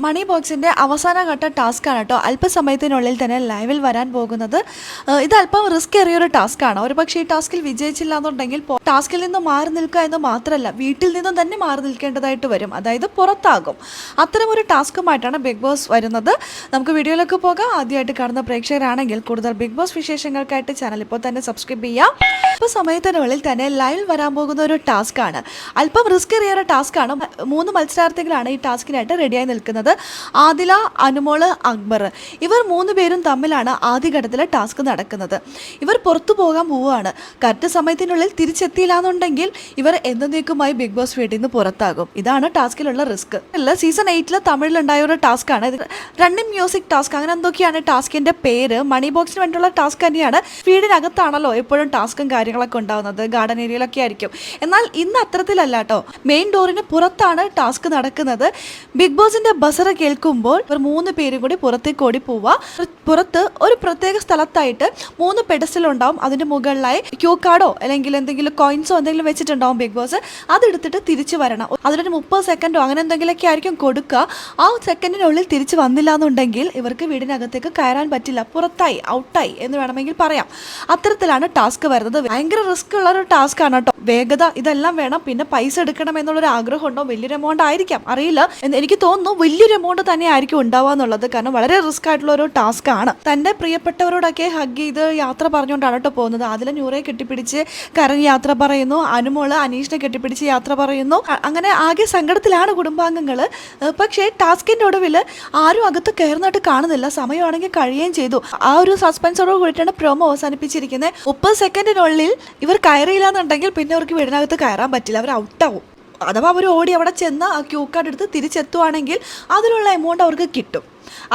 മണി ബോക്സിൻ്റെ അവസാനഘട്ട ടാസ്ക്കാണ് കേട്ടോ. അല്പസമയത്തിനുള്ളിൽ തന്നെ ലൈവിൽ വരാൻ പോകുന്നത്. ഇത് അല്പം റിസ്ക് ഏറിയൊരു ടാസ്ക്കാണ്. ഒരു പക്ഷേ ഈ ടാസ്കിൽ വിജയിച്ചില്ല എന്നുണ്ടെങ്കിൽ ടാസ്കിൽ നിന്ന് മാറി നിൽക്കുക എന്ന് മാത്രമല്ല, വീട്ടിൽ നിന്നും തന്നെ മാറി നിൽക്കേണ്ടതായിട്ട് വരും. അതായത് പുറത്താകും. അത്തരമൊരു ടാസ്കുമായിട്ടാണ് ബിഗ് ബോസ് വരുന്നത്. നമുക്ക് വീഡിയോയിലേക്ക് പോകാം. ആദ്യമായിട്ട് കാണുന്ന പ്രേക്ഷകരാണെങ്കിൽ കൂടുതൽ ബിഗ് ബോസ് വിശേഷങ്ങൾക്കായിട്ട് ചാനൽ ഇപ്പോൾ തന്നെ സബ്സ്ക്രൈബ് ചെയ്യാം. ഇപ്പോൾ സമയത്തിനുള്ളിൽ തന്നെ ലൈവിൽ വരാൻ പോകുന്ന ഒരു ടാസ്ക്കാണ്. അല്പം റിസ്ക് ഏറിയൊരു ടാസ്ക്കാണ്. 3 മത്സരാർത്ഥികളാണ് ഈ ടാസ്കിനായിട്ട് റെഡിയായി നിൽക്കുന്നത്. ആദില, അനുമോള്, അക്ബർ. ഇവർ 3 പേരും തമ്മിലാണ് ആദ്യഘട്ടത്തിലെ ടാസ്ക് നടക്കുന്നത്. ഇവർ പുറത്തു പോകാൻ പോവുകയാണ്. കറക്റ്റ് സമയത്തിനുള്ളിൽ തിരിച്ചെത്തിയില്ല എന്നുണ്ടെങ്കിൽ ഇവർ എന്നേക്കുമായി ബിഗ് ബോസ് വീട്ടിൽ നിന്ന് പുറത്താകും. ഇതാണ് ടാസ്കിലുള്ള റിസ്ക്. അല്ല, സീസൺ 8 തമിഴിലുണ്ടായ ഒരു ടാസ്ക്കാണ്. റണ്ണിങ് മ്യൂസിക് ടാസ്ക്, അങ്ങനെ എന്തൊക്കെയാണ് ടാസ്കിന്റെ പേര്. മണി ബോക്സിന് വേണ്ടിയുള്ള ടാസ്ക് തന്നെയാണ്. വീടിനകത്താണല്ലോ എപ്പോഴും ടാസ്കും കാര്യങ്ങളൊക്കെ ഉണ്ടാകുന്നത്, ഗാർഡൻ ഏരിയയിലൊക്കെ ആയിരിക്കും. എന്നാൽ ഇന്ന് അത്തരത്തിലല്ല കേട്ടോ. മെയിൻ ഡോറിന് പുറത്താണ് ടാസ്ക് നടക്കുന്നത്. ബിഗ് ബോസിന്റെ ബസറ കേൾക്കുമ്പോൾ ഇവർ 3 പേരും കൂടി പുറത്തേക്ക് ഓടി പോവുക. പുറത്ത് ഒരു പ്രത്യേക സ്ഥലത്തായിട്ട് 3 പെഡസ്റ്റൽ ഉണ്ടാവും. അതിന്റെ മുകളിലായി ക്യൂ കാർഡോ അല്ലെങ്കിൽ എന്തെങ്കിലും കോയിൻസോ എന്തെങ്കിലും വെച്ചിട്ടുണ്ടാവും ബിഗ് ബോസ്. അതെടുത്തിട്ട് തിരിച്ചു വരണം. അതിനൊരു 30 സെക്കൻഡോ അങ്ങനെ എന്തെങ്കിലുമൊക്കെ ആയിരിക്കും കൊടുക്കുക. ആ സെക്കൻഡിനുള്ളിൽ തിരിച്ചു വന്നില്ല എന്നുണ്ടെങ്കിൽ ഇവർക്ക് വീടിനകത്തേക്ക് കയറാൻ പറ്റില്ല, പുറത്തായി, ഔട്ടായി എന്ന് വേണമെങ്കിൽ പറയാം. അത്തരത്തിലാണ് ടാസ്ക് വരുന്നത്. ഭയങ്കര റിസ്ക് ഉള്ള ഒരു ടാസ്ക് ആണ് കേട്ടോ. വേഗത ഇതെല്ലാം വേണം. പിന്നെ പൈസ എടുക്കണം എന്നുള്ളൊരു ആഗ്രഹം ഉണ്ടോ? വലിയൊരു എമൗണ്ട് ആയിരിക്കാം, അറിയില്ല. എനിക്ക് തോന്നുന്നു വലിയൊരു എമൗണ്ട് തന്നെ ആയിരിക്കും ഉണ്ടാവുക എന്നുള്ളത്. കാരണം വളരെ റിസ്ക് ആയിട്ടുള്ള ഒരു ടാസ്ക് ആണ്. തന്റെ പ്രിയപ്പെട്ടവരോടൊക്കെ ഹഗ് ചെയ്ത് യാത്ര പറഞ്ഞുകൊണ്ടാണ് കേട്ടോ പോകുന്നത്. അതിലെ നൂറെ കെട്ടിപ്പിടിച്ച് കരഞ്ഞ് യാത്ര പറയുന്നു. അനുമോള് അനീഷിനെ കെട്ടിപ്പിടിച്ച് യാത്ര പറയുന്നു. അങ്ങനെ ആകെ സങ്കടത്തിലാണ് കുടുംബാംഗങ്ങൾ. പക്ഷേ ടാസ്കിന്റെ ഒടുവിൽ ആരും അകത്ത് കയറുന്നതായിട്ട് കാണുന്നില്ല. സമയമാണെങ്കിൽ കഴിയുകയും ചെയ്തു. ആ ഒരു സസ്പെൻസോട് കൂടിയിട്ടാണ് പ്രൊമോ അവസാനിപ്പിച്ചിരിക്കുന്നത്. 30 സെക്കൻഡിനുള്ളിൽ ഇവർ കയറിയില്ല എന്നുണ്ടെങ്കിൽ പിന്നെ അവർക്ക് വീടിനകത്ത് കയറാൻ പറ്റില്ല, അവർ ഔട്ടാവും. അഥവാ അവർ ഓടി അവിടെ ചെന്ന് ആ ക്യൂ കാർഡ് എടുത്ത് തിരിച്ചെത്തുവാണെങ്കിൽ അതിനുള്ള എമൗണ്ട് അവർക്ക് കിട്ടും.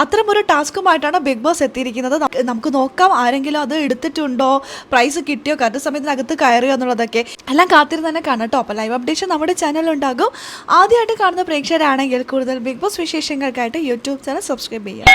അത്തരം ഒരു ടാസ്കുമായിട്ടാണ് ബിഗ് ബോസ് എത്തിയിരിക്കുന്നത്. നമുക്ക് നോക്കാം ആരെങ്കിലും അത് എടുത്തിട്ടുണ്ടോ, പ്രൈസ് കിട്ടിയോ, കറക്റ്റ് സമയത്തിനകത്ത് കയറിയോ എന്നുള്ളതൊക്കെ എല്ലാം കാത്തിരുന്ന് തന്നെ കാണാം കേട്ടോ. അപ്പോൾ ലൈവ് അപ്ഡേഷൻ നമ്മുടെ ചാനലുണ്ടാകും. ആദ്യമായിട്ട് കാണുന്ന പ്രേക്ഷകരാണെങ്കിൽ കൂടുതൽ ബിഗ് ബോസ് വിശേഷങ്ങൾക്കായിട്ട് യൂട്യൂബ് ചാനൽ സബ്സ്ക്രൈബ് ചെയ്യാം.